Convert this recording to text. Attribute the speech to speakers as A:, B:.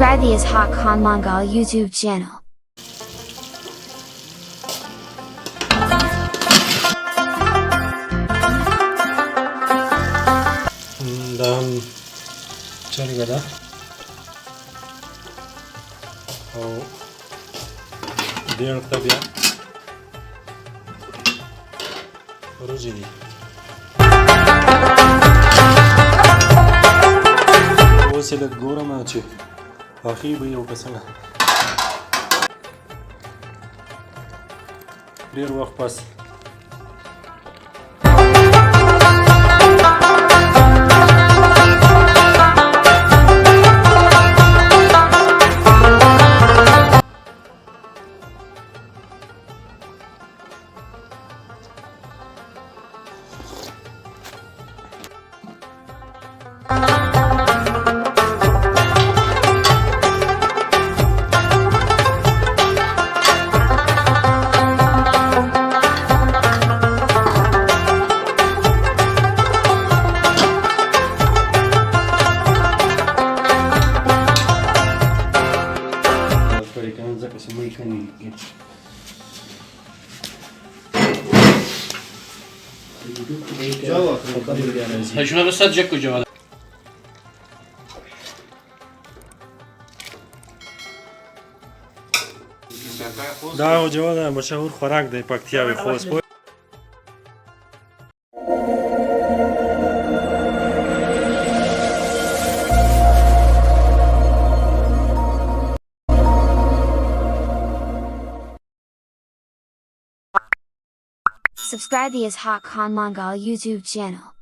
A: Subscribe to his Hawk Khan Mongol YouTube channel.
B: چرګه ده او دې اړخته بیا وریجې دي اوس یې لږ ګورم چې پخې به یې او که څنګه ډېر وخت پس
C: شuna bir sadece kocaman.
B: دا جواد مشهور خوراک دی پکتیا و اوخوست
A: Subscribe to his Hawk Khan Mongol YouTube channel.